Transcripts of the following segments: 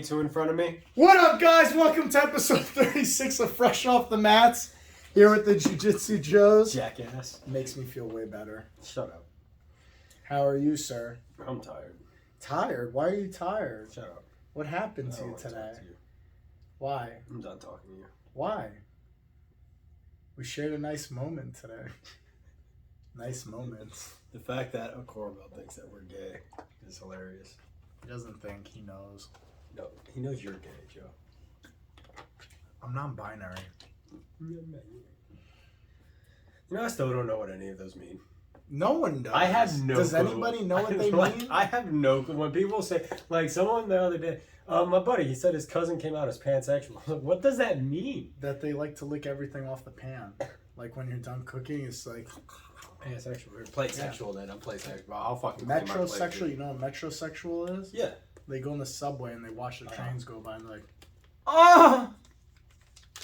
Two in front of me. What up, guys? Welcome to episode 36 of Fresh Off the Mats. Here with the Jiu-Jitsu Joes. Jackass. Makes me feel way better. Shut up. How are you, sir? I'm tired. Tired? Why are you tired? Shut up. What happened I to don't you wanna talk today? to you. Why? I'm done talking to you. Why? We shared a nice moment today. Nice moments. The fact that Corwell thinks that we're gay is hilarious. He doesn't think he knows. No, he knows you're gay, Joe. I'm non-binary. You know, I still don't know what any of those mean. No one does. I have no Does clue. anybody know what they Like, mean? I have no clue. When people say, like, someone the other day, my buddy, he said his cousin came out as pansexual. I was like, what does that mean? That they like to lick everything off the pan. Like when you're done cooking, it's like... Pansexual. Or play sexual then. I'm play sexual. I'll fucking claim my place, Metrosexual, dude. you know what metrosexual is? Yeah. They go in the subway and they watch the trains go by and they're like, Oh!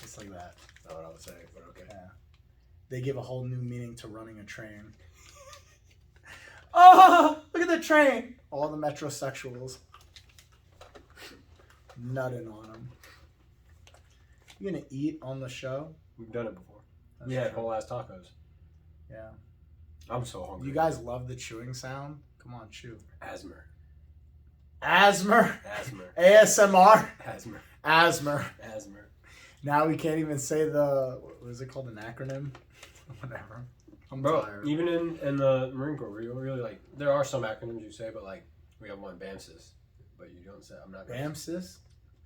it's like that. That's not what I was saying, but okay. Yeah. They give a whole new meaning to running a train. Oh! Look at the train! All the metrosexuals. Nutting on them. You gonna eat on the show? We've done it before. That's We had true. whole ass tacos. Yeah. I'm so hungry. You guys love the chewing sound? Come on, chew. Asthma. Asthma. Asthma. ASMR. Asthma. Asthma. Asthma. Now we can't even say the, what is it called, an acronym? Whatever. I'm Bro, tired. even in the Marine Corps, we really like, there are some acronyms you say, but like, we have one, BAMSIS. But you don't say, I'm not gonna BAMSIS?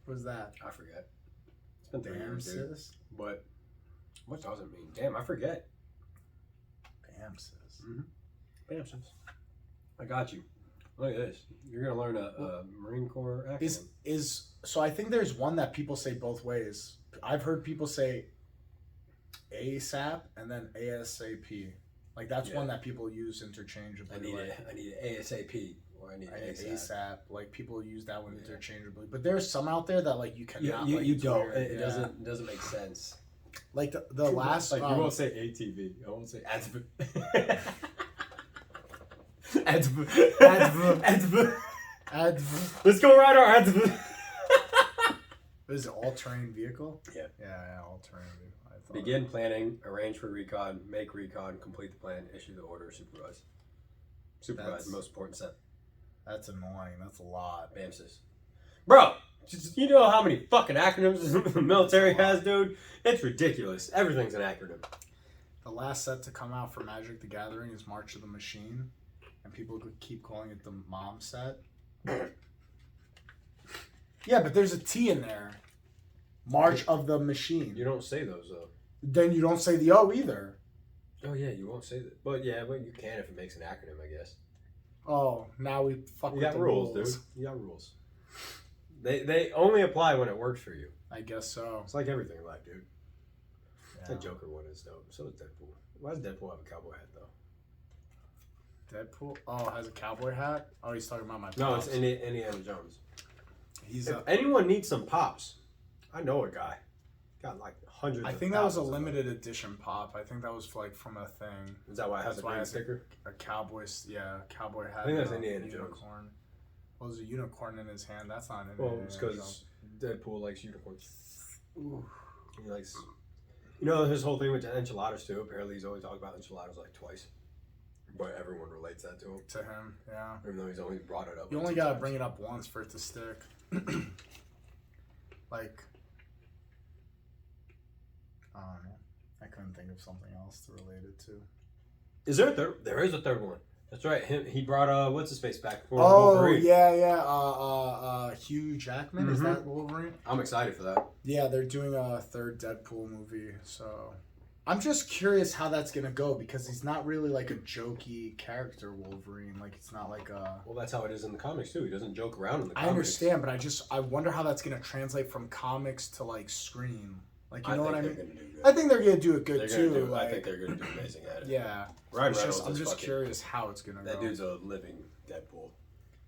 What's that? I forget. It's been 3 years, dude. BAMSIS? But, what does it mean? Damn, I forget. BAMSIS. BAMSIS. I got you. Look at this. You're gonna learn a Marine Corps acronym. So I think there's one that people say both ways. I've heard people say ASAP and then ASAP. Like that's one that people use interchangeably. I need it ASAP or I need I need ASAP. ASAP. Like people use that one interchangeably. But there's some out there that like you cannot. You, like, you it's don't. weird. It doesn't make sense. Like the last. Like you won't say ATV. I won't say ATV. Let's go ride our ATV. Is it all-terrain vehicle? Yeah. Yeah, all-terrain vehicle. I thought. Begin planning, arrange for recon, make recon, complete the plan, issue the order, supervise. Supervise, most important step. That's annoying. That's a lot. BAMSIS. Bro, you know how many fucking acronyms the military has, dude? It's ridiculous. Everything's an acronym. The last set to come out for Magic the Gathering is March of the Machine, and people could keep calling it the Mom set. Yeah, but there's a T in there. March of the Machine. You don't say those, though. Then you don't say the O either. Oh, yeah, you won't say that. But you can if it makes an acronym, I guess. Oh, now we fuck You with got the rules, dude. You got rules. They only apply when it works for you. I guess so. It's like everything in life, dude. Yeah. That Joker one is dope. So does Deadpool. Why does Deadpool have a cowboy hat, though? Deadpool? Oh, has a cowboy hat? Oh, he's talking about my pops. No, it's Indiana Jones. He's If anyone needs some pops, I know a guy. Got like hundreds I of think that was a thousands of them. limited edition pop. I think that was like from a thing. Is that why it has That's a why green it has sticker? A cowboy hat. I think that's and a Indiana Jones. unicorn. Well, there's a unicorn in his hand. That's not Well, Indiana it's Jones. because Deadpool likes unicorns. Ooh. He likes, you know, his whole thing with enchiladas too. Apparently, he's only talked about enchiladas like twice, but everyone relates that to him. To him, yeah. Even though he's only brought it up. You only gotta bring it up once for it to stick. Like, I don't know. I couldn't think of something else to relate it to. Is there a third? There is a third one. That's right. He brought what's his face back for Oh Wolverine. yeah. Hugh Jackman, is that Wolverine? I'm excited for that. Yeah, they're doing a third Deadpool movie, so I'm just curious how that's gonna go because he's not really like a jokey character, Wolverine. Like it's not like a. Well, that's how it is in the comics too. He doesn't joke around in the I comics. understand, but I wonder how that's gonna translate from comics to like screen. Like you know what I mean? I think they're gonna do it good too. I think they're gonna do amazing at it. Yeah. Ryan Reynolds I'm is just fucking- curious how it's gonna go. That dude's a living Deadpool.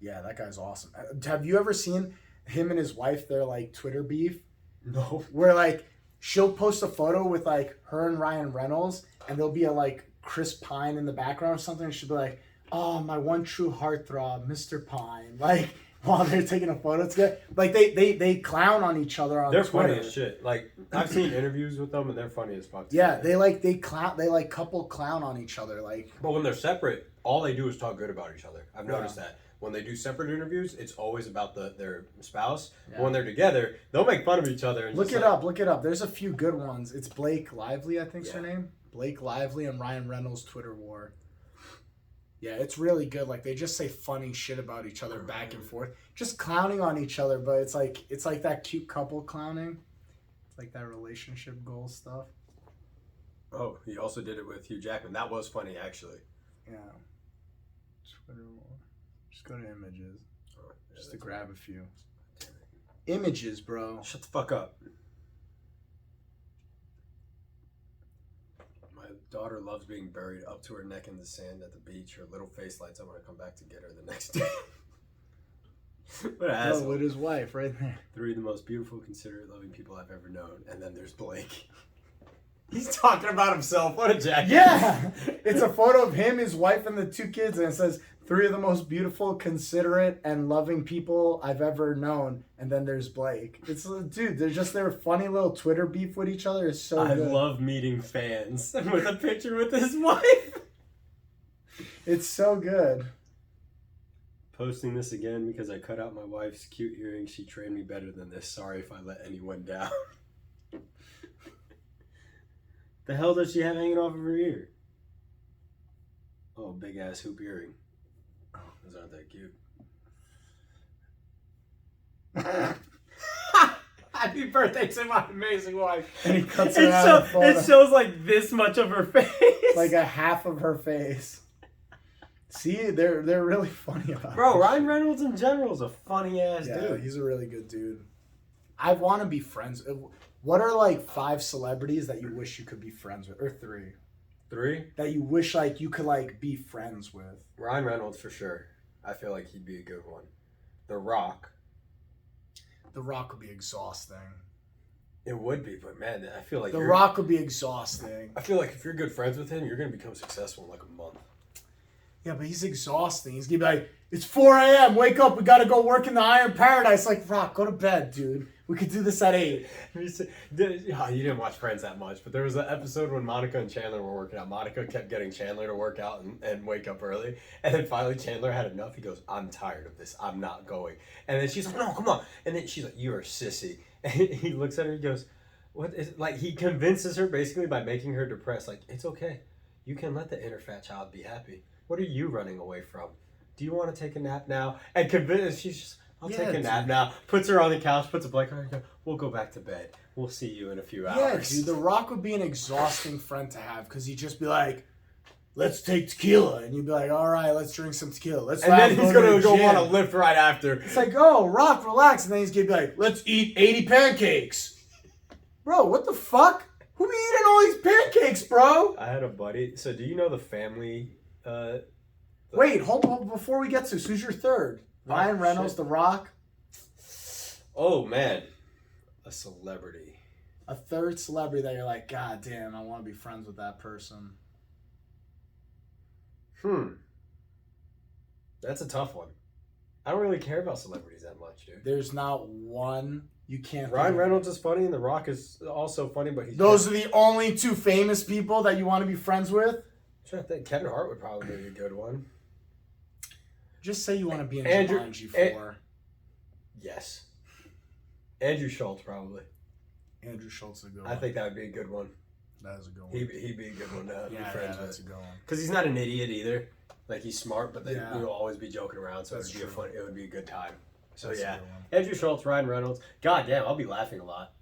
Yeah, that guy's awesome. Have you ever seen him and his wife? Their like Twitter beef, No. where like she'll post a photo with like her and Ryan Reynolds, and there'll be a like Chris Pine in the background or something. And she'll be like, "Oh, my one true heartthrob, Mr. Pine." Like while they're taking a photo together. Like they clown on each other on They're Twitter. funny as shit. Like I've seen interviews with them and they're funny as fuck. Yeah, they couple clown on each other. Like, but when they're separate, all they do is talk good about each other. I've noticed that. When they do separate interviews, it's always about their spouse. Yeah. But when they're together, they'll make fun of each other. And look it up. There's a few good ones. It's Blake Lively, I think's her name. Blake Lively and Ryan Reynolds Twitter war. Yeah, it's really good. Like they just say funny shit about each other back and forth, just clowning on each other. But it's like that cute couple clowning, it's like that relationship goal stuff. Oh, he also did it with Hugh Jackman. That was funny, actually. Yeah. Twitter war. Just go to images. Oh, yeah, just to grab a few. Images, bro. Shut the fuck up. My daughter loves being buried up to her neck in the sand at the beach. Her little face lights up when I come back to get her the next day. What an asshole. With his wife right there. 3 of the most beautiful, considerate, loving people I've ever known. And then there's Blake. He's talking about himself. What a jackass. Yeah. It's a photo of him, his wife, and the 2 kids. And it says, 3 of the most beautiful, considerate, and loving people I've ever known. And then there's Blake. It's, dude, they're just their funny little Twitter beef with each other is so good. I love meeting fans with a picture with his wife. It's so good. Posting this again because I cut out my wife's cute earrings. She trained me better than this. Sorry if I let anyone down. The hell does she have hanging off of her ear? Oh, big ass hoop earring. Those aren't that cute. Happy birthday to my amazing wife. And he cuts her out of the photo. It shows like this much of her face. Like a half of her face. See, they're really funny about it. Bro, Ryan Reynolds in general is a funny ass dude. Yeah, he's a really good dude. I want to be friends. What are like 5 celebrities that you wish you could be friends with? Or 3? 3? That you wish like you could like be friends with. Ryan Reynolds for sure. I feel like he'd be a good one. The Rock. The Rock would be exhausting. It would be, but man, I feel like The Rock would be exhausting. I feel like if you're good friends with him, you're gonna become successful in like a month. Yeah, but he's exhausting. He's gonna be like, it's 4 a.m. Wake up. We gotta go work in the Iron Paradise. Like, Rock, go to bed, dude. We could do this at 8. You didn't watch Friends that much, but there was an episode when Monica and Chandler were working out. Monica kept getting Chandler to work out and wake up early. And then finally Chandler had enough. He goes, I'm tired of this. I'm not going. And then she's like, no, come on. And then she's like, you're a sissy. And he looks at her and he goes, what is, like, he convinces her basically by making her depressed. Like, it's okay. You can let the inner fat child be happy. What are you running away from? Do you want to take a nap now? And she's just, I'll take a nap now. Puts her on the couch, puts a blanket on her. We'll go back to bed. We'll see you in a few hours. Yeah, dude, The Rock would be an exhausting friend to have because he'd just be like, let's take tequila. And you'd be like, all right, let's drink some tequila. And then he's going to go want to lift right after. It's like, oh, Rock, relax. And then he's going to be like, let's eat 80 pancakes. Bro, what the fuck? Who be eating all these pancakes, bro? I had a buddy. So do you know the family... Wait, hold on. Before we get to this, who's your third? Ryan Reynolds, The Rock? Oh, man. A celebrity. A third celebrity that you're like, God damn, I want to be friends with that person. That's a tough one. I don't really care about celebrities that much, dude. There's not one you can't... Ryan Reynolds is funny and The Rock is also funny, but he's... Those are the only 2 famous people that you want to be friends with? I'm trying to think. Kevin Hart would probably be a good one. Just say you want to be in Andrew, Jumanji 4. Yes. Andrew Schultz, probably. Andrew Schultz is a good one. I think that would be a good one. That is a good one. He'd be a good one to be friends with. That's a good one. Because he's not an idiot either. Like, he's smart, but he'll always be joking around, so it would be a good time. So, that's Andrew Schultz, Ryan Reynolds. God damn, I'll be laughing a lot.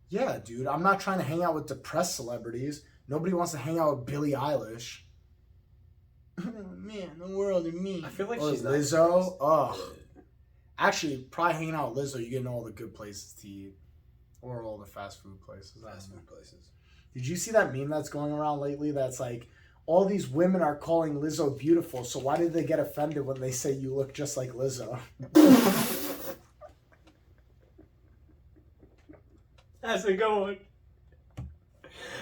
Yeah, dude. I'm not trying to hang out with depressed celebrities. Nobody wants to hang out with Billie Eilish. Man, the world and me. I feel like or she's Lizzo. Oh, actually, probably hanging out with Lizzo, you get to know all the good places to eat, or all the fast food places. Did you see that meme that's going around lately? That's like, all these women are calling Lizzo beautiful, so why did they get offended when they say you look just like Lizzo? That's a good one.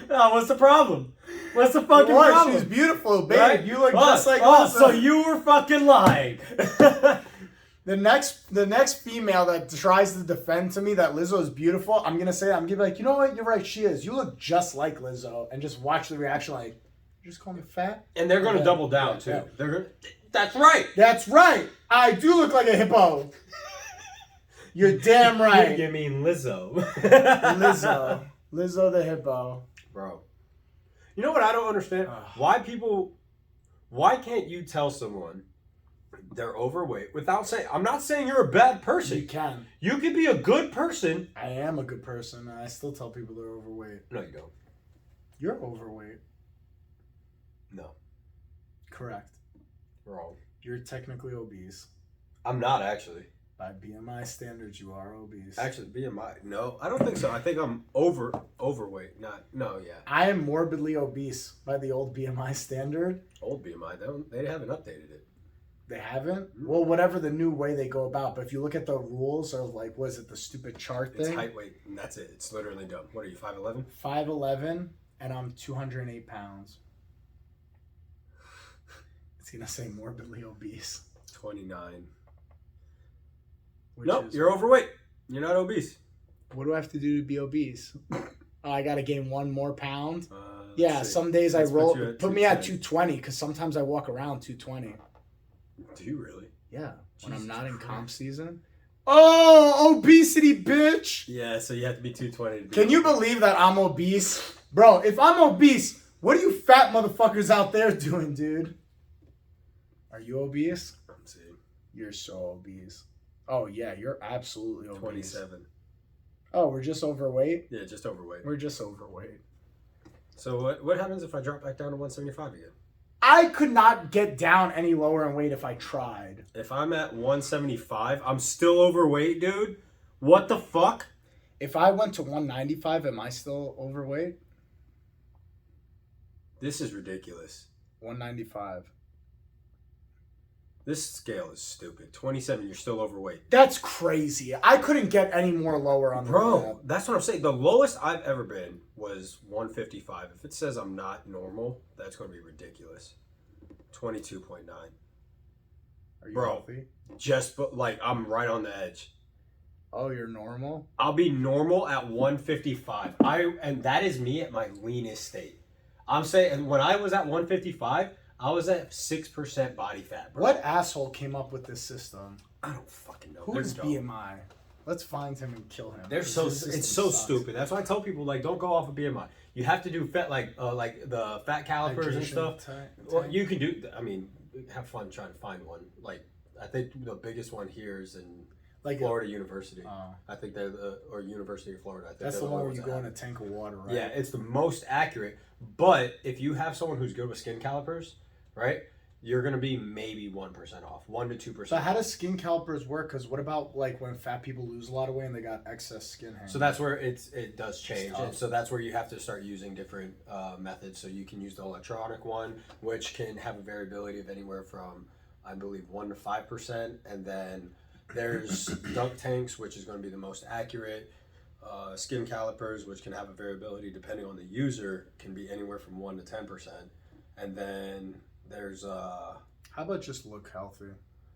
Oh, what's the problem? What's the fucking problem? She's beautiful, babe. Right? You look just like Lizzo. So you were fucking lying. The next female that tries to defend to me that Lizzo is beautiful, I'm gonna say that. I'm gonna be like, you know what? You're right. She is. You look just like Lizzo, and just watch the reaction. Like, you just call me fat. And they're gonna double down too. Yeah. They're gonna. That's right. That's right. I do look like a hippo. You're damn right. You mean Lizzo? Lizzo the hippo. Bro. You know what I don't understand? Why can't you tell someone they're overweight without saying, I'm not saying you're a bad person. You can. You could be a good person. I am a good person, and I still tell people they're overweight. No, you don't. You're overweight. No. Correct. Wrong. You're technically obese. I'm not actually. By BMI standards, you are obese. Actually, BMI. No, I don't think so. I think I'm overweight. Yeah. I am morbidly obese by the old BMI standard. Old BMI. They haven't updated it. They haven't? Well, whatever the new way they go about. But if you look at the rules or like, what is it, the stupid chart thing? It's height, weight, and that's it. It's literally dumb. What are you, 5'11"? 5'11", and I'm 208 pounds. It's going to say morbidly obese. 29. Which Nope, is, you're overweight. You're not obese. What do I have to do to be obese? Oh, I got to gain 1 more pound? Let's Yeah, see. some days Let's I roll. put Me at 210. 220 because sometimes I walk around 220. Do you really? Yeah, when I'm Jesus not in Christ. comp season. Oh, obesity, bitch! Yeah, so you have to be 220 to be Can you obese. believe that I'm obese? Bro, if I'm obese, what are you fat motherfuckers out there doing, dude? Are you obese? I'm seeing. You're so obese. Oh, yeah, you're absolutely obese. 27. Oh, we're just overweight? Yeah, just overweight. We're just overweight. So what happens if I drop back down to 175 again? I could not get down any lower in weight if I tried. If I'm at 175, I'm still overweight, dude. What the fuck? If I went to 195, am I still overweight? This is ridiculous. 195. This scale is stupid. 27, you're still overweight. That's crazy. I couldn't get any more lower on the Bro, map. that's what I'm saying. The lowest I've ever been was 155. If it says I'm not normal, that's going to be ridiculous. 22.9. Are you Bro. healthy? Like, I'm right on the edge. Oh, you're normal? I'll be normal at 155. And that is me at my leanest state. I'm saying when I was at 155, I was at 6% body fat, bro. What asshole came up with this system? I don't fucking know. Who They're is dumb. BMI? Let's find him and kill him. They're so His system it's so sucks. stupid. That's why I tell people like don't go off of BMI. You have to do like the fat calipers and Hydration stuff. tank. Well, you can do. I mean, have fun trying to find one. Like I think the biggest one here is in Like Florida University. Oh. I think they're or University of Florida. I think That's they're the one where ones you that go in have a tank of water, right? Yeah, it's the most accurate. But if you have someone who's good with skin calipers, right, you're gonna be maybe 1% off, 1 to 2%. So how does skin calipers work? Because what about like when fat people lose a lot of weight and they got excess skin hanging? So that's where it does change, Oh. and so that's where you have to start using different methods. So you can use the electronic one, which can have a variability of anywhere from, I believe, 1 to 5%, and then there's dunk tanks, which is going to be the most accurate. Skin calipers, which can have a variability depending on the user, can be anywhere from 1 to 10%, and then there's How about just look healthy?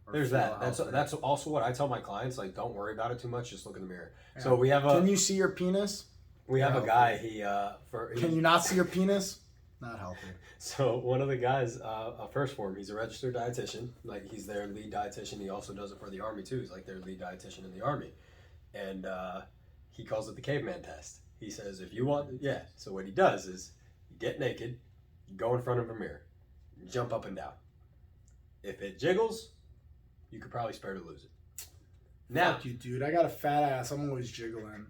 Or there's feel that. healthy? That's also what I tell my clients. Like, don't worry about it too much. Just look in the mirror. Yeah. So we have Can you see your penis? a healthy. guy. Can you not see your penis? Not healthy. So one of the guys, first for him, he's a registered dietitian. Like he's their lead dietitian. He also does it for the Army too. He's like their lead dietitian in the Army, and he calls it the caveman test. He says if you want, yeah. So what he does is you get naked, you go in front of a mirror, you jump up and down. If it jiggles, you could probably spare to lose it. Now, Fuck you, dude. I got a fat ass. I'm always jiggling.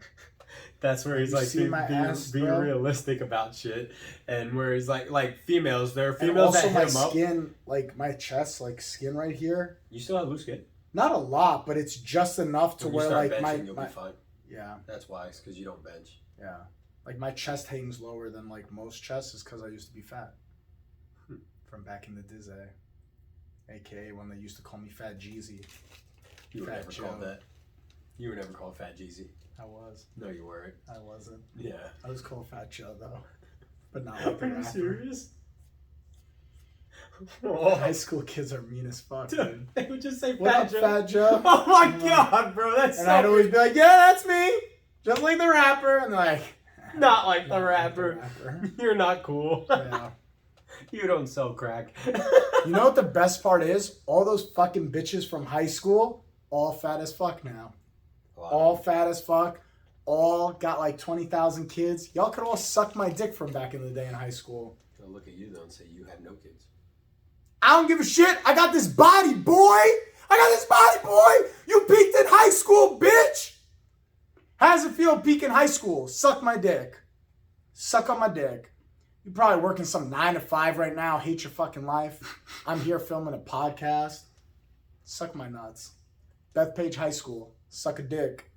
that's where he's You like see my ass, be bro? realistic about shit, and where he's like females. There are And females also that my hit him up. skin, like my chest, like skin right here. You still have loose skin. Not a lot, but it's just enough to When you where start like benching, you'll my be fine. yeah, That's why, it's because you don't bench. yeah. Like my chest hangs lower than like most chests is because I used to be fat. From back in the Dizzy. AKA when they used to call me Fat Jeezy. You were Fat never called Joe. that. You were never called Fat Jeezy. I was. No, you weren't. I wasn't. Yeah. I was called Fat Joe though. But not like the Are you rapper. serious? High school kids are mean as fuck, dude. Dude, they would just say What Fat up, Joe. Fat Joe? Oh my god, bro, that's And so I'd always be like, yeah, that's me. Just like the rapper. And they're like, not like the "Not rapper. like the rapper." You're not cool. Yeah. You don't sell crack. You know what the best part is? All those fucking bitches from high school, all fat as fuck now. All fat as fuck. All got like 20,000 kids. Y'all could all suck my dick from back in the day in high school. They'll look at you though and say you had no kids. I don't give a shit. I got this body, boy. I got this body, boy. You peaked in high school, bitch. How does it feel peak in high school? Suck my dick. Suck on my dick. You're probably working some 9 to 5 right now. Hate your fucking life. I'm here filming a podcast. Suck my nuts. Bethpage High School. Suck a dick.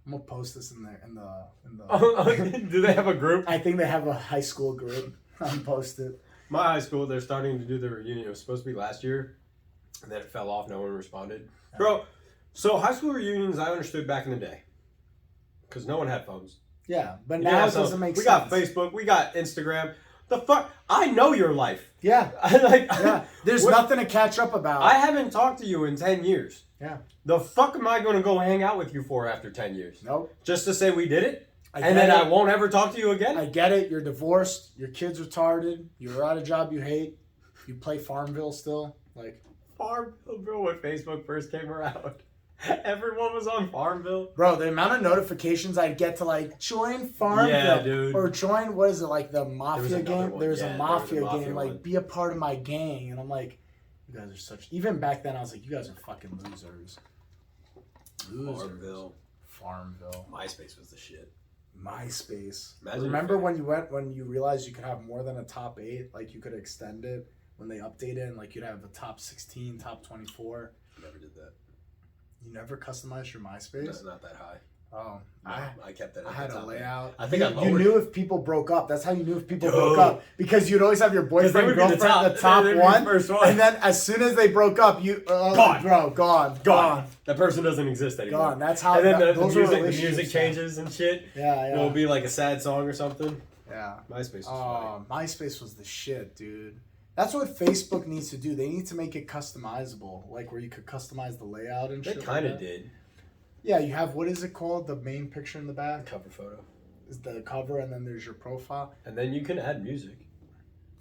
I'm gonna post this in the. Do they have a group? I think they have a high school group. I'm posted. My high school, they're starting to do the reunion. It was supposed to be last year, and then it fell off. No one responded. Bro, so high school reunions, I understood back in the day. Because no one had phones. Yeah, but You now know, it so doesn't make we sense. got Facebook, we got Instagram. The fuck? I know your life. Yeah, Like, yeah. There's what- nothing to catch up about. I haven't talked to you in 10 years. Yeah. The fuck am I going to go hang out with you for after 10 years? Nope. Just to say we did it? I And get then I it. won't ever talk to you again? I get it. You're divorced. Your kid's retarded. You're at a job you hate. You play Farmville still. Like, Farmville, bro, when Facebook first came around. Everyone was on Farmville. bro, the amount of notifications I'd get to like join Farmville Yeah, dude. or join what is it like the Mafia another game? one. There's Yeah, a there Mafia was a Mafia game. one. Like, be a part of my gang, and I'm like, you guys are such. Even back then, I was like, you guys are fucking losers. Farmville. Farmville. MySpace was the shit. MySpace. Imagine Remember if- when you realized you could have more than a top 8? Like you could extend it when they updated and like you'd have a top 16, top 24. Never did that. You never customized your MySpace? That's not that high. Oh, No, I kept that at I had the a top. layout. I think I you lowered knew if people broke up. That's how you knew if people Dude. broke up because you'd always have your boyfriend, girlfriend, the top they'd be one, the first one. and then as soon as they broke up, you Gone. bro, gone. That person doesn't exist anymore. Gone. That's how. And then the those were music relationships. changes and shit. Yeah, It'll yeah, be like a sad song or something. yeah. MySpace was funny. MySpace was the shit, dude. That's what Facebook needs to do. They need to make it customizable, like where you could customize the layout and They shit. kind of like that. did. Yeah, you have what is it called? The main picture in the back Cover photo. is the cover, and then there's your profile. And then you can add music.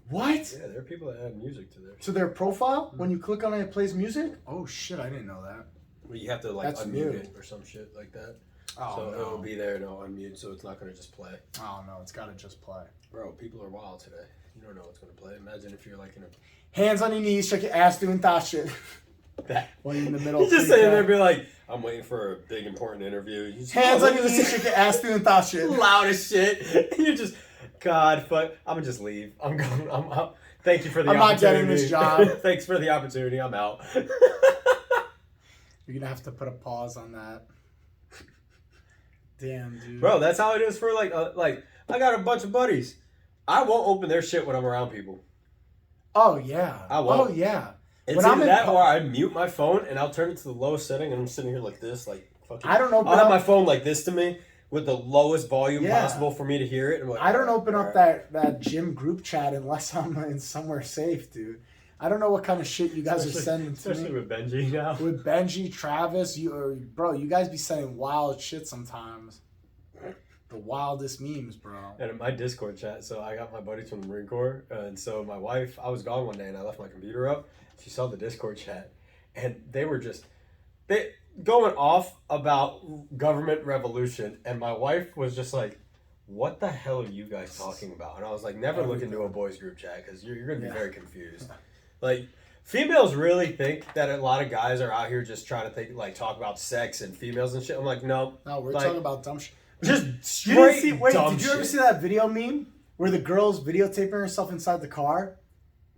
What? Yeah, there are people that add music to theirs. To their profile? When you click on it, it plays music? Oh shit, I didn't know that. Well, you have to like That's unmute new. it or some shit like that. Oh So no. it'll be there, no unmute, so it's not gonna just play. Oh no, it's gotta just play. Bro, people are wild today. You don't know what's gonna play. Imagine if you're like in a Hands on your knees, check your ass doing that shit. that. When you're in the middle. You just freak sitting out. there, be like, I'm waiting for a big important interview. You just, Hands oh, on your look at knees, this check your ass doing that shit. loud as shit. And you just, God, fuck. I'm gonna just leave. I'm going. I'm up. Thank you for the I'm not opportunity. getting this job. Thanks for the opportunity. I'm out. You're gonna have to put a pause on that. Damn, dude. Bro, that's how it is for like I got a bunch of buddies. I won't open their shit when I'm around people. Oh yeah. I won't. Oh yeah. It's When I'm either in that pu- or I mute my phone and I'll turn it to the lowest setting and I'm sitting here like this, like fucking. I don't open I'll have up- my phone like this to me with the lowest volume Yeah. possible for me to hear it. I'm like, I don't open up alright. that gym group chat unless I'm in somewhere safe, dude. I don't know what kind of shit you guys are sending to especially me. with Benji now. With Benji, Travis, bro, you guys be sending wild shit sometimes. The wildest memes, bro. And in my Discord chat, so I got my buddies from the Marine Corps, and so my wife, I was gone one day and I left my computer up. She saw the Discord chat, and they were just going off about government revolution, and my wife was just like, "What the hell are you guys talking about?" And I was like, "Never look into a boys group chat because you're gonna be Yeah. very confused." Like, females really think that a lot of guys are out here just trying to talk about sex and females and shit. I'm like, no, No, we're like, talking about dumb shit. just You didn't straight see? Wait, dumb did you ever shit. see that video meme where the girl's videotaping herself inside the car?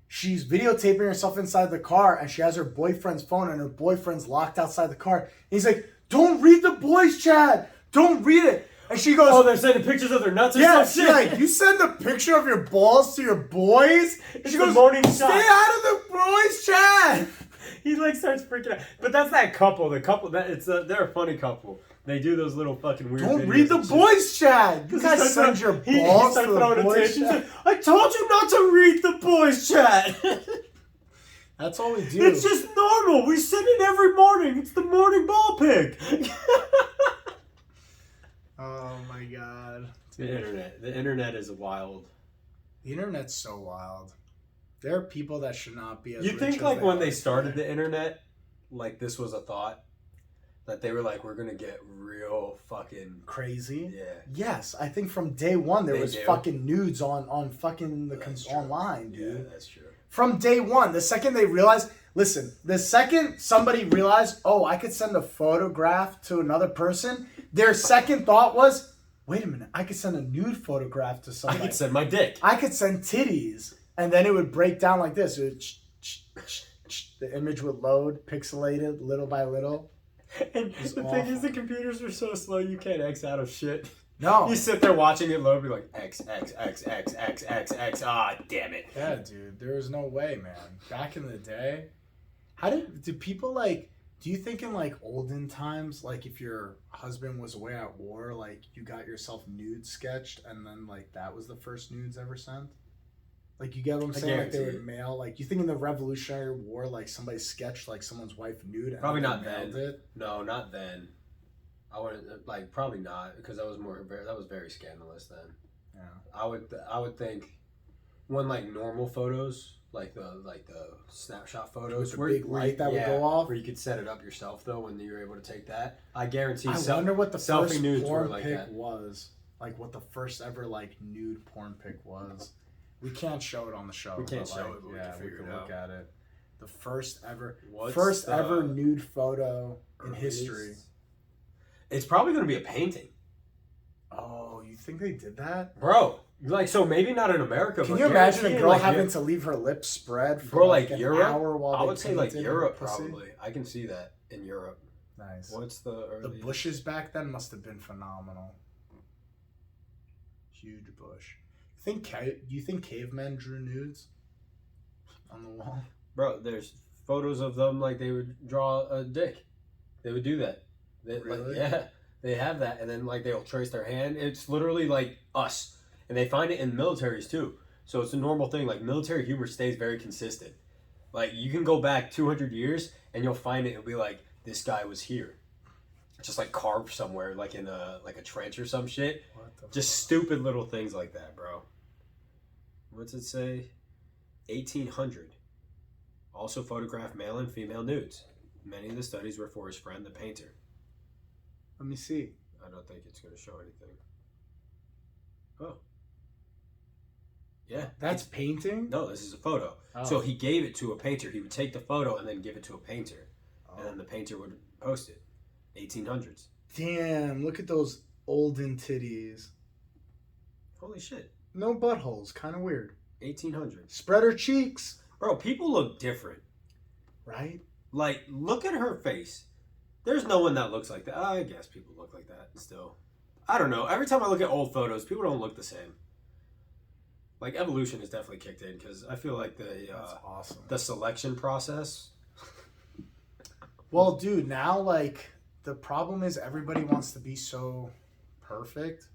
She's videotaping herself inside the car, and she has her boyfriend's phone, and her boyfriend's locked outside the car. And he's like, "Don't read the boys' chat. Don't read it." And she goes, Oh, they're sending pictures of their nuts or "Yeah." some She's shit. like, "You send a picture of your balls to your boys?" It's She the goes, morning "Stay shot." out of the boys' chat." He like starts freaking out. But that's that couple. The couple that they're a funny couple. They do those little fucking weird. Don't videos read the and shit. boys chat. You He guys starts send throwing- your he balls starts to the throwing boys attention. chat. I told you not to read the boys chat. That's all we do. It's just normal. We send it every morning. It's the morning ball pick. Oh my god. The internet is wild. The internet's so wild. There are people that should not be as You rich think as like when are they started today. the internet, like this was a thought that they were like, we're gonna get real fucking crazy. yeah. Yes, I think from day one there They was do. fucking nudes on fucking That's true. online, dude. Yeah, that's true. From day one, the second they realized, listen, the second somebody realized, oh, I could send a photograph to another person, their second thought was, wait a minute, I could send a nude photograph to I somebody. could send my dick. I could send titties, and then it would break down like this. It would the image would load, pixelated, little by little. And It's the thing awful. is, the computers are so slow you can't X out of shit. No. You sit there watching it load, be like X X X X X X X. Ah, damn it. Yeah, dude, there was no way, man. Back in the day, did people like? Do you think in like olden times, like if your husband was away at war, like you got yourself nude sketched, and then like that was the first nudes ever sent? Like you get what I'm I saying? Like they guarantee would mail. Like you think in the Revolutionary War, like somebody sketched like someone's wife nude, and Probably then not they mailed then. it. No, not then. I wouldn't like probably not because that was very scandalous then. Yeah. I would think when like normal photos, like the snapshot photos, With the big light that would go off? where you could set it up yourself though when you're able to take that. I guarantee. I wonder what the selfie first nudes were porn like pic that. was. Like what the first ever like nude porn pic was. We can't show it on the show. We can't but, show like, it, but we yeah, can figure can it look out. at it. The first ever, What's the nude photo in earliest- history. It's probably gonna be a painting, Oh, you think they did that? bro. Like so, maybe not in America. Can but you imagine a guarantee, girl like, having to leave her lips spread for bro, like like an Europe? hour while I they would say like painted her Europe pussy? probably. I can see that in Europe. Nice. What's the The earliest? bushes back then must have been phenomenal. Huge bush. You think cavemen drew nudes on the wall? Bro, there's photos of them like they would draw a dick. They would do that. Really? Yeah, they have that, and then like they'll trace their hand. It's literally like us, and they find it in militaries too. So it's a normal thing. Like military humor stays very consistent. Like you can go back 200 years and you'll find it. It'll be like this guy was here, just like carved somewhere, like in a trench or some shit. What the Just stupid little things like that, bro. What's it say? 1800. Also photographed male and female nudes. Many of the studies were for his friend, the painter. Let me see. I don't think it's going to show anything. Oh. Yeah. That's painting? No, this is a photo. Oh. So he gave it to a painter. He would take the photo and then give it to a painter. Oh. And then the painter would post it. 1800s. Damn, look at those olden titties. Holy shit. No buttholes, kind of weird. 1800s. Spread her cheeks. Bro, people look different. Right? Like, look at her face. There's no one that looks like that. I guess people look like that still. I don't know. Every time I look at old photos, people don't look the same. Like, evolution has definitely kicked in because I feel like That's awesome. the selection process. Well, dude, now, like, the problem is everybody wants to be so perfect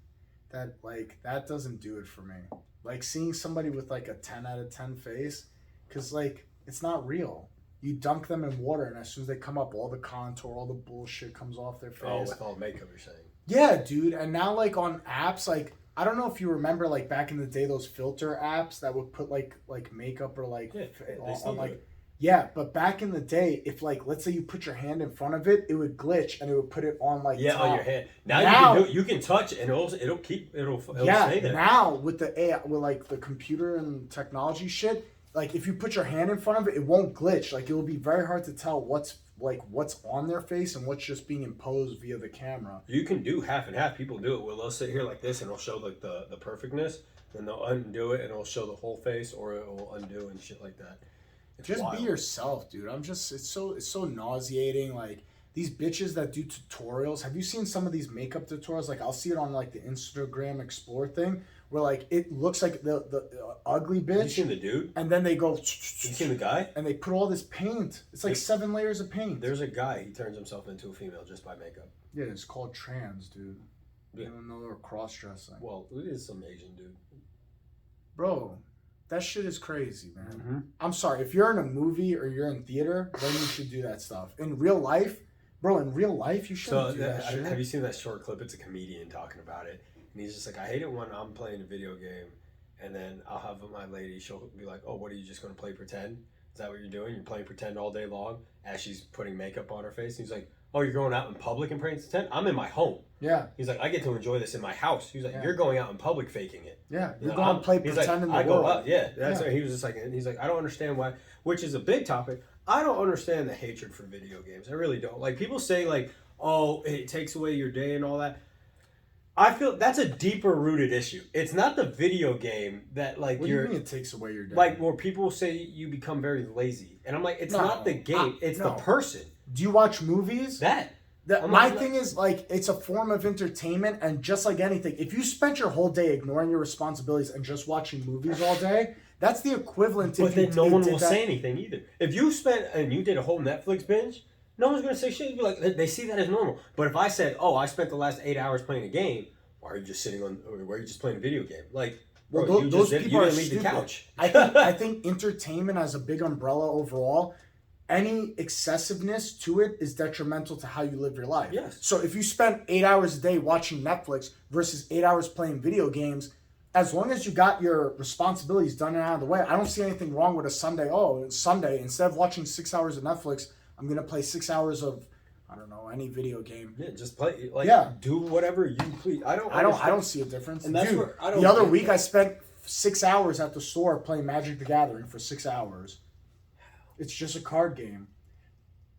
that, like, that doesn't do it for me. Like, seeing somebody with, like, a 10 out of 10 face, because, like, it's not real. You dunk them in water, and as soon as they come up, all the contour, all the bullshit comes off their face. Oh, with all makeup, you're saying. Yeah, dude. And now, like, on apps, like, I don't know if you remember, like, back in the day, those filter apps that would put, like makeup or, like, Yeah, they still on, do like, it. yeah, but back in the day, if, like, let's say you put your hand in front of it, it would glitch, and it would put it on, like, Yeah, top. on your hand. Now you can touch and it'll Yeah, stay there. now with the AI, with, like, the computer and technology shit, like, if you put your hand in front of it, it won't glitch. Like, it will be very hard to tell what's on their face and what's just being imposed via the camera. You can do half and half. People do it. Well, they'll sit here like this and it'll show like the perfectness. Then they'll undo it and it'll show the whole face, or it will undo and shit like that. It's Just wild. be yourself, dude. it's so nauseating. Like, these bitches that do tutorials. Have you seen some of these makeup tutorials? Like, I'll see it on, like, the Instagram Explore thing, where like it looks like the ugly You bitch, seen the dude? and then they go You seen the guy? and they put all this paint. It's like 7 layers of paint. There's a guy. He turns himself into a female just by makeup. Yeah, it's called trans, dude. Yeah. You don't know they're cross dressing, Well, it is some Asian dude. bro. That shit is crazy, man. Mm-hmm. I'm sorry, if you're in a movie or you're in theater, then you should do that stuff. In real life, bro, in real life, you shouldn't So do that shit. have you seen that short clip? It's a comedian talking about it, and he's just like, I hate it when I'm playing a video game, and then I'll have my lady. She'll be like, "Oh, what are you just going to play pretend? Is that what you're doing? You're playing pretend all day long?" As she's putting makeup on her face, and he's like, "Oh, you're going out in public and playing pretend? I'm in my home." Yeah, He's like, "I get to enjoy this in my house." He's like, Yeah. "You're going out in public faking it." yeah. You You're know, going to play he's pretend like, in the I world. go out, yeah. That's Yeah. What he was just like, and he's like, I don't understand why, which is a big topic. I don't understand the hatred for video games. I really don't. Like people say, like, oh, it takes away your day and all that. I feel that's a deeper rooted issue. It's not the video game that like What do you're you mean it takes away your day? like where people say you become very lazy, and I'm like, it's No, not the game, it's the no. person. Do you watch movies? That My thing is like it's a form of entertainment, and just like anything, if you spent your whole day ignoring your responsibilities and just watching movies all day, that's the equivalent. But if you then no one did will that. say anything either. If you spent and you did a whole Netflix binge, no one's gonna say shit. You'd be like, they see that as normal. But if I said, oh, I spent the last 8 hours playing a game, why are you just sitting on? Or why are you just playing a video game? Like, Well, bro, those you people are didn't leave stupid. the couch. I think entertainment as a big umbrella overall, any excessiveness to it is detrimental to how you live your life. Yes. So if you spend 8 hours a day watching Netflix versus 8 hours playing video games, as long as you got your responsibilities done and out of the way, I don't see anything wrong with a Sunday. Oh, it's Sunday. Instead of watching 6 hours of Netflix, I'm gonna play 6 hours of, I don't know, any video game. Yeah, just play. Like, Yeah. do whatever you please. I don't. I don't see a difference. And that's Dude, where I don't the other get week that. I spent 6 hours at the store playing Magic the Gathering for 6 hours. It's just a card game.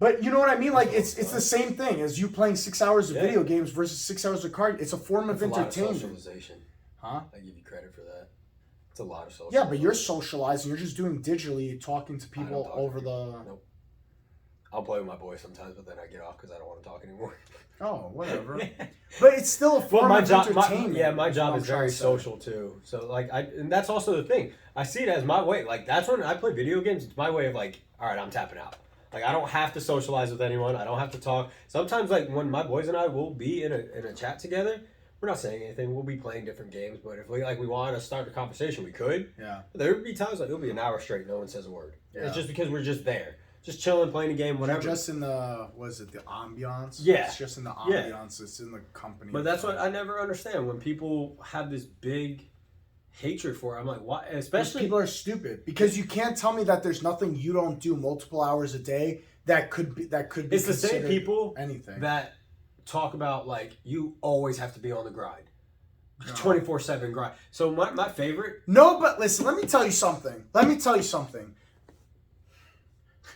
But you know what I mean? Like it's the same thing as you playing 6 hours of Yeah. video games versus 6 hours of card. It's a form of It's a lot of entertainment. socialization. Huh? I give you credit for that. It's a lot of social. Yeah, but you're socializing. You're just doing digitally, talking to I don't people talk to over people. the. Nope. I'll play with my boys sometimes, but then I get off because I don't want to talk anymore. Oh, whatever. But it's still a form Well, of entertainment. my is job what is I'm trying very to say. social too. So like and that's also the thing. I see it as my way. Like that's when I play video games. It's my way of like, all right, I'm tapping out. Like I don't have to socialize with anyone. I don't have to talk. Sometimes like when my boys and I will be in a chat together, we're not saying anything. We'll be playing different games. But if we want to start a conversation, we could. Yeah. There would be times like it'll be an hour straight, no one says a word. Yeah. It's just because we're just there, just chilling, playing a game, whatever. Just in the the ambiance? Yeah. It's just in the Yeah. ambiance. It's in the company. But that's what I never understand when people have this big hatred for it. I'm like, why? Those Especially people are stupid because you can't tell me that there's nothing you don't do multiple hours a day that could be it's the same considered people anything. that talk about like you always have to be on the grind, No. 24/7 grind. So my favorite. No, but listen, let me tell you something.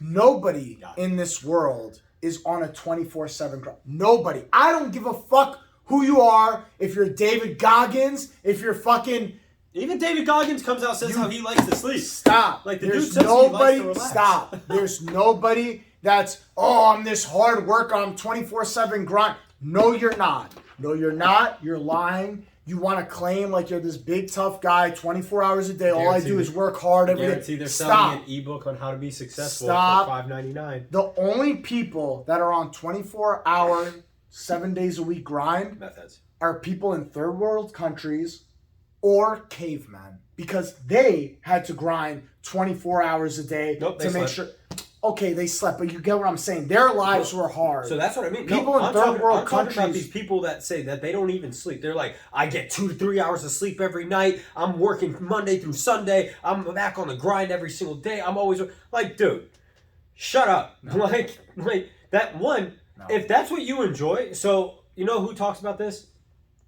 Nobody in this world is on a 24/7 grind. Nobody. I don't give a fuck who you are. If you're David Goggins, if you're fucking Even David Goggins comes out and says how he likes to sleep. stop. Like, the There's dude says he likes nobody. to relax. Stop. There's nobody that's I'm this hard worker. I'm 24/7 grind. No, you're not. No, you're not. You're lying. You want to claim like you're this big tough guy, 24 hours a day. All I do is work hard every day. Guarantee they're Stop. selling an ebook on how to be successful Stop. for $5.99. The only people that are on 24-hour, 7 days a week grind Methods. are people in third world countries or cavemen because they had to grind 24 hours a day Nope, to they make slept. sure. Okay, they slept, but you get what I'm saying. Their lives were hard. So that's what I mean. People in I'm third talking- world I'm talking about countries- these people that say that they don't even sleep. They're like, I get 2 to 3 hours of sleep every night. I'm working Monday through Sunday. I'm back on the grind every single day. I'm always like, dude, shut up. No. Like that one. No. If that's what you enjoy, so you know who talks about this?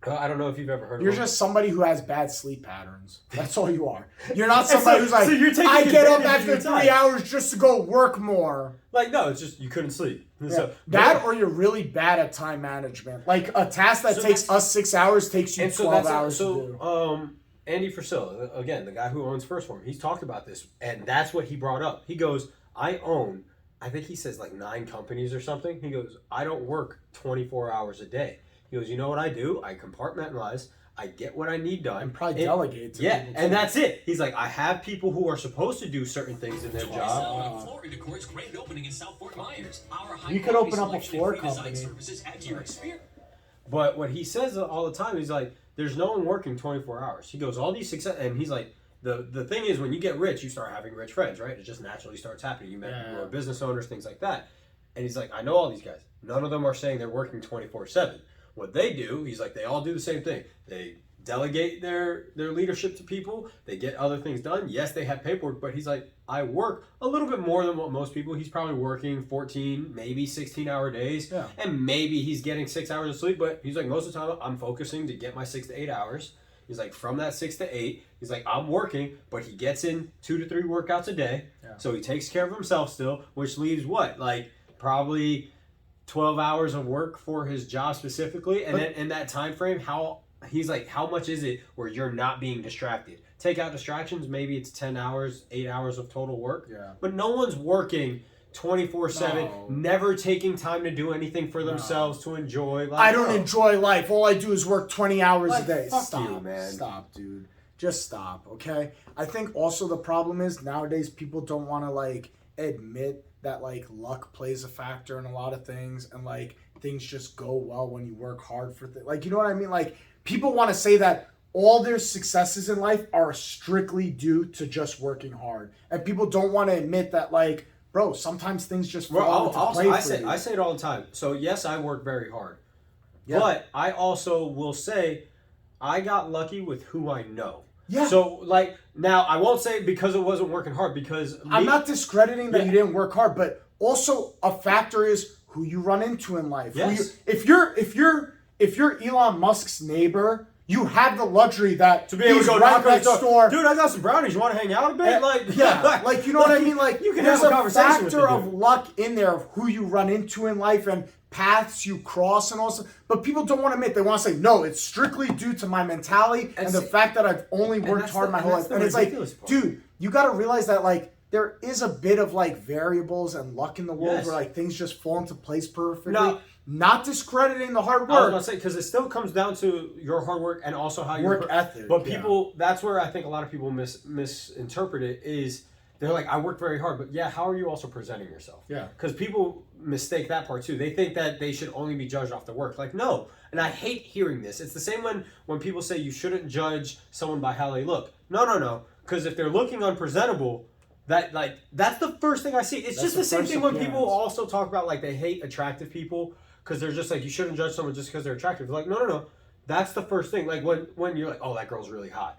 I don't know if you've ever heard You're of him. just somebody who has bad sleep patterns. That's all you are. You're not somebody so- who's like, so you're taking I get up advantage of after your 3 time. hours just to go work more. Like, no, it's just you couldn't sleep. Yeah. So That or you're really bad at time management. Like a task that So takes that's- us 6 hours takes you and 12 hours to do. So, Andy Frisella, again, the guy who owns First Form, he's talked about this, and that's what he brought up. He goes, I think he says like 9 companies or something. He goes, I don't work 24 hours a day. He goes, you know what I do? I compartmentalize. I get what I need done. And probably delegate to yeah, people, and too. that's it. He's like, I have people who are supposed to do certain things in their job. Florida Decor is grand opening in South Fort Myers. Our You could open up a high-quality floor selection of company. free design services add to your experience. But what he says all the time, he's like, there's no one working 24 hours. He goes, all these success, and he's like, the thing is, when you get rich, you start having rich friends, right? It just naturally starts happening. You met people who are business owners, things like that. And he's like, I know all these guys. None of them are saying they're working 24/7. What they do, he's like, they all do the same thing. They delegate their leadership to people. They get other things done. Yes, they have paperwork, but he's like, I work a little bit more than what most people. He's probably working 14, maybe 16-hour days. Yeah. And maybe he's getting 6 hours of sleep, but he's like, most of the time, I'm focusing to get my 6 to 8 hours. He's like, from that 6 to 8, he's like, I'm working, but he gets in 2 to 3 workouts a day. Yeah. So he takes care of himself still, which leaves what? Like, probably 12 hours of work for his job specifically. And then in that time frame, he's like, how much is it where you're not being distracted? Take out distractions, maybe it's 10 hours, 8 hours of total work. Yeah. But no one's working 24/7, No. never taking time to do anything for themselves to enjoy. Like, I don't no. enjoy life. All I do is work 20 hours Like, a day. fuck Stop, you, man. Stop, dude. Just stop, okay? I think also the problem is nowadays people don't want to like admit that like luck plays a factor in a lot of things, and like things just go well when you work hard for things. Like, you know what I mean? Like, people want to say that all their successes in life are strictly due to just working hard, and people don't want to admit that, like, bro, sometimes things just fall into play for you. I say it all the time. So yes, I work very hard, Yeah. but I also will say I got lucky with who I know. Yeah. So like now, I won't say because it wasn't working hard, because I'm not discrediting that Yeah. you didn't work hard, but also a factor is who you run into in life. Who Yes. if you're Elon Musk's neighbor, you have the luxury that to be able he's to go right knock on his next door. door. Dude, I got some brownies. You want to hang out a bit? Yeah, Like yeah, like, you know what I mean? Like, you can there's have a a conversation with the factor of dude. luck in there of who you run into in life and paths you cross and also, but people don't want to admit. They want to say, no, it's strictly due to my mentality and the see- fact that I've only worked that's hard the- my and whole that's life. the And it's like, ridiculous part. dude, you got to realize that, like, there is a bit of like variables and luck in the world Yes. where like things just fall into place perfectly. No. Not discrediting the hard I was work. gonna say, because it still comes down to your hard work and also how you Work ethic, But yeah. people, that's where I think a lot of people misinterpret it. Is they're like, I work very hard, but yeah, how are you also presenting yourself? Yeah. Because people mistake that part too. They think that they should only be judged off the work. Like, no. And I hate hearing this. It's the same when people say you shouldn't judge someone by how they look. No. Because if they're looking unpresentable, that's the first thing I see. It's That's just the the same first thing when appearance. people also talk about like they hate attractive people because they're just like, you shouldn't judge someone just because they're attractive. Like, no. That's the first thing. Like when you're like, oh, that girl's really hot.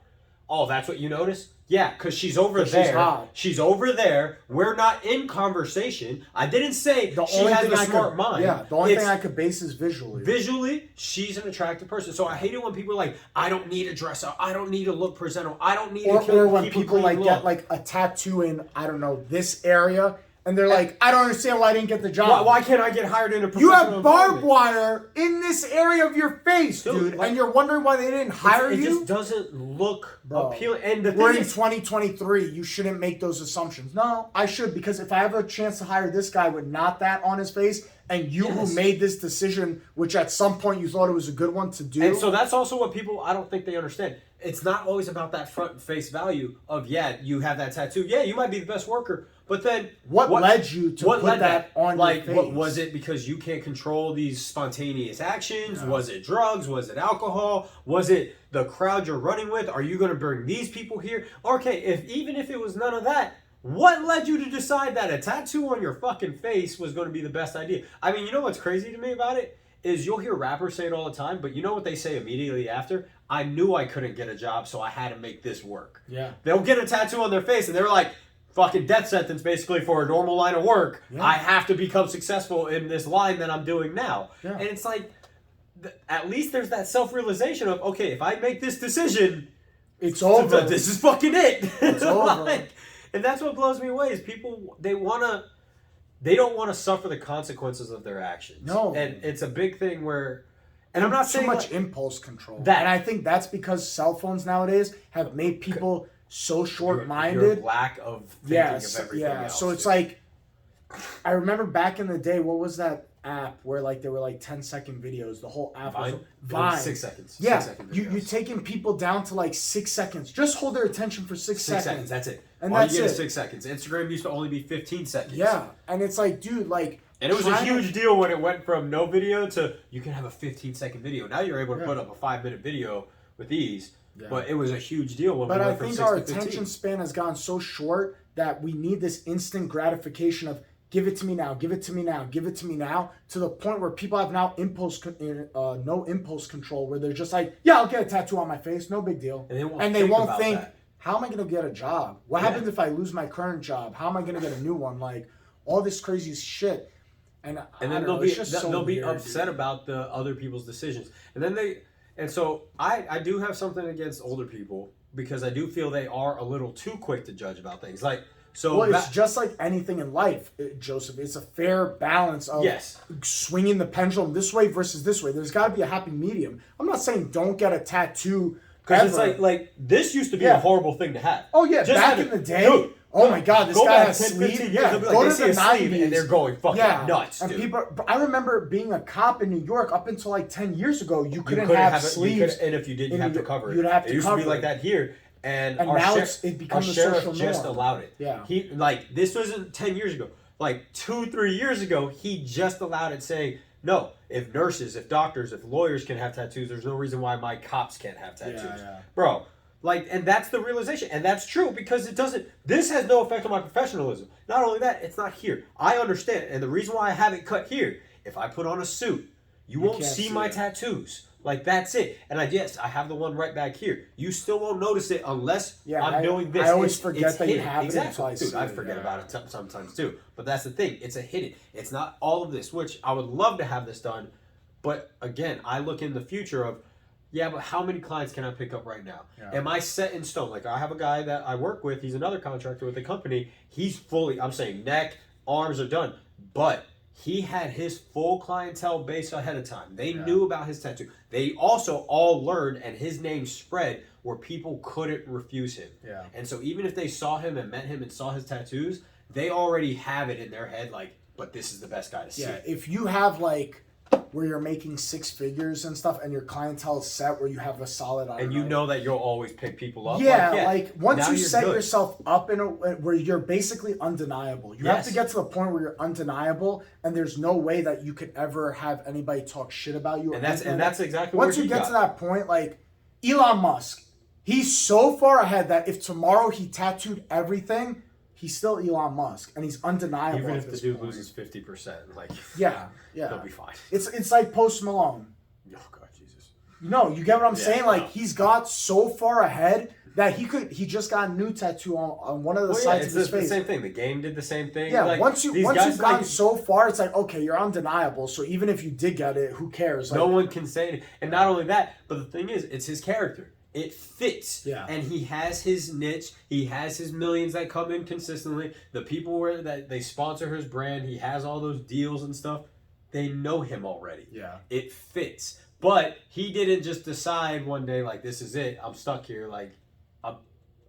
Oh, that's what you notice? Yeah, because she's over 'Cause there. she's hot. She's over there. We're not in conversation. I didn't say The she only has thing a I smart could, mind. yeah, the only It's thing I could base is visually. visually, she's an attractive person. So I hate it when people are like, I don't need to dress up. I don't need to look presentable. I don't need to or when keep a people clean like look. get like a tattoo in, I don't know, this area, and they're like, I don't understand why I didn't get the job. Why can't I get hired in a You professional have barbed environment? wire in this area of your face, dude, like- and you're wondering why they didn't hire It you? just doesn't look Bro, appealing. And the We're thing in is, 2023. You shouldn't make those assumptions. No, I should, because if I have a chance to hire this guy with not that on his face, and you Yes. who made this decision, which at some point you thought it was a good one to do. and so that's also what people, I don't think they understand. It's not always about that front face value of, yeah, you have that tattoo. Yeah, you might be the best worker. But then what led you to put led that on like, your what face? was it because you can't control these spontaneous actions? Was it drugs? Was it alcohol? Was it the crowd you're running with? Are you going to bring these people here? Okay, even if it was none of that, what led you to decide that a tattoo on your fucking face was going to be the best idea? I mean, you know what's crazy to me about it? Is you'll hear rappers say it all the time, but you know what they say immediately after? I knew I couldn't get a job, so I had to make this work. Yeah. They'll get a tattoo on their face, and they're like, fucking death sentence basically for a normal line of work. Yeah. I have to become successful in this line that I'm doing now. Yeah. And it's like, at least there's that self-realization of, okay, if I make this decision, It's over. this is fucking it. It's over. Like, and that's what blows me away is people, they don't want to suffer the consequences of their actions. No. And it's a big thing where, and I'm not too saying much like, impulse control. That- and I think that's because cell phones nowadays have made people so your short-minded. lack of thinking Yeah, of everything else. So it's like, I remember back in the day, what was that app where like there were like 10-second videos. The whole app Vine? was Vine. 6 seconds. Yeah, 6 second you're videos. taking people down to like 6 seconds. Just hold their attention for 6 6 seconds. seconds. That's it. And All that's you get it. is 6 seconds. Instagram used to only be 15 seconds. Yeah, and it's like, dude, like. And it was a trying to- huge deal when it went from no video to you can have a 15-second video. Now you're able to put up a 5-minute video with ease. Yeah. But it was a huge deal when But we I went from think 6 our to 15. attention span has gone so short that we need this instant gratification of give it to me now, give it to me now, give it to me now, to the point where people have now no impulse control, where they're just like, yeah, I'll get a tattoo on my face, no big deal. And they won't And they think won't about think, that. how am I going to get a job? What Yeah. happens if I lose my current job? How am I going to get a new one? Like, all this crazy shit. And And I then don't they'll know, be it's just so they'll be weird, upset dude. about the other people's decisions. And so I do have something against older people because I do feel they are a little too quick to judge about things. Like so Well, it's just like anything in life, Joseph. It's a fair balance of Yes. swinging the pendulum this way versus this way. There's got to be a happy medium. I'm not saying don't get a tattoo. because it's ever. like this used to be Yeah. a horrible thing to have. Oh yeah, Just back have in it- the day. Dude, oh my God, this go guy back has 10, sleeve. 15 years, Yeah, they'll be like, go they to see the a sleeve 90s and they're going fucking yeah. nuts, And dude. people, I remember being a cop in New York up until like 10 years ago. You You couldn't couldn't have have it, sleeves. and if you did, you in have to New- cover it. you'd have to It used to be cover like it. that here, and And our now sheriff, it becomes our a sheriff social just norm. allowed it. Yeah. He like this wasn't 10 years ago. Like 2-3 years ago, he just allowed it, saying no. If nurses, if doctors, if lawyers can have tattoos, there's no reason why my cops can't have tattoos, yeah. bro. Like, and that's the realization, and that's true because it doesn't. This has no effect on my professionalism. Not only that, it's not here. I understand, and the reason why I have it cut here, if I put on a suit, you won't can't see see my it. tattoos. Like that's it. And I have the one right back here. You still won't notice it unless Yeah, I'm doing this. I always It's forget that you hidden. have it exactly. until I Dude, see I it, forget yeah. about it sometimes too. But that's the thing. It's a hidden. It's not all of this, which I would love to have this done. But again, I look in the future of, yeah, but how many clients can I pick up right now? Yeah. Am I set in stone? Like I have a guy that I work with. He's another contractor with the company. He's fully, I'm saying neck, arms are done. But he had his full clientele base ahead of time. They knew about his tattoo. They also all learned, and his name spread where people couldn't refuse him. Yeah. And so even if they saw him and met him and saw his tattoos, they already have it in their head like, but this is the best guy to see. Yeah, if you have like where you're making 6 figures and stuff, and your clientele is set where you have a solid, And you know that you'll always pick people up. yeah, like, like once now you you're set good. yourself up in a where you're basically undeniable. You have Yes. to get to the point where you're undeniable, and there's no way that you could ever have anybody talk shit about you. or And that's anything and like that's exactly once where you he get got. to that point, like Elon Musk, he's so far ahead that if tomorrow he tattooed everything, he's still Elon Musk, and he's undeniable. Even at if the this dude point. loses 50%, like yeah, he'll yeah, be fine. it's like Post Malone. Oh God, Jesus. No, you get what I'm Yeah, saying? Like no. he's got so far ahead that he just got a new tattoo on one of the Well, yeah, sides it's of his the face. same thing. The game did the same thing. Yeah, like, once these you've guys, gone like, so far, it's like, okay, you're undeniable. So even if you did get it, who cares? Like, no one can say it. And not only that, but the thing is, it's his character. It fits. Yeah. And he has his niche. He has his millions that come in consistently. The people that they sponsor his brand. He has all those deals and stuff. They know him already. Yeah. It fits. But he didn't just decide one day like this is it. I'm stuck here. Like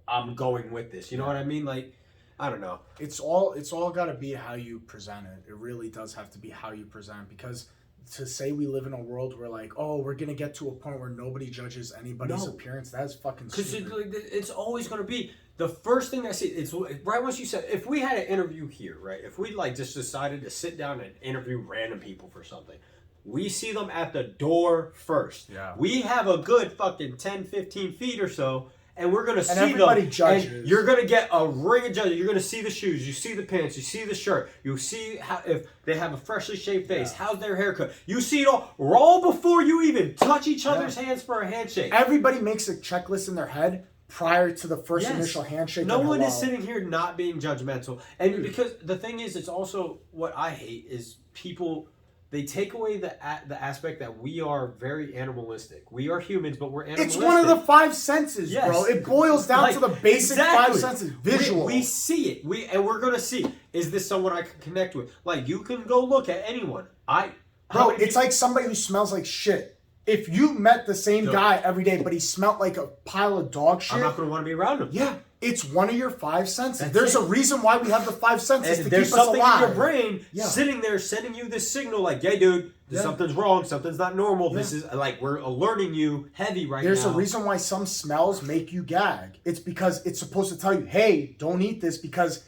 I'm going with this. You know what I mean? Like I don't know. It's all got to be how you present it. It really does have to be how you present, because to say we live in a world where like, oh, we're gonna get to a point where nobody judges anybody's No. appearance, that's fucking Because stupid. it's always going to be the first thing I see. It's right once you said, if we had an interview here, right? If we like just decided to sit down and interview random people for something, we see them at the door first. Yeah. We have a good fucking 10, 15 feet or so, and we're going to see everybody them. judges. And you're going to get a ring of judges. You're going to see the shoes. You see the pants. You see the shirt. You see how if they have a freshly shaved face. Yeah. How's their haircut? You see it all before you even touch each other's hands for a handshake. Everybody makes a checklist in their head prior to the first Yes. initial handshake. No and one is hello. sitting here not being judgmental. And because the thing is, it's also what I hate is people, they take away the aspect that we are very animalistic. We are humans, but we're animalistic. It's one of the 5 senses, Yes. bro. It boils down Like, to the basic exactly. 5 senses. Visual. We see it. And we're gonna see. Is this someone I can connect with? Like you can go look at anyone. how Bro, many it's like somebody who smells like shit. If you met the same Dude. guy every day, but he smelled like a pile of dog shit, I'm not gonna want to be around them. yeah, It's one of your five senses. That's There's it. a reason why we have the five senses And to there's keep us something alive. in your brain Yeah. sitting there sending you this signal like, "Hey, dude, Yeah. something's wrong. Something's not normal. Yeah. This is like we're alerting you heavy right There's now." a reason why some smells make you gag. It's because it's supposed to tell you, hey, don't eat this because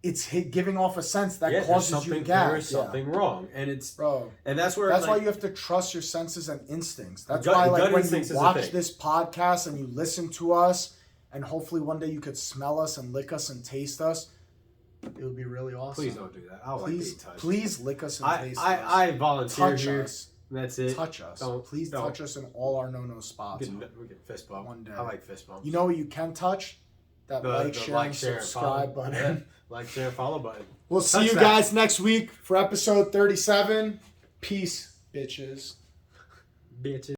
it's giving off a sense that there's causes you something, to gag. there is something wrong, and it's Bro. and that's where That's like, why you have to trust your senses and instincts. That's Gut- why, gut like, when instincts is you a watch thing. this podcast and you listen to us, and hopefully one day you could smell us and lick us and taste us, it would be really awesome. please don't do that. I don't like Please, being touched. please lick us and taste us. I volunteer touch here. us. That's it. Touch us. Don't- Please don't. touch us in all our no spots. We get fist bump. One day. I like fist bumps. You know what you can touch? That like, share, and subscribe follow. button. Yeah. Like, share, and follow button. We'll see Touch you that. guys next week for episode 37. Peace, bitches. Bitches.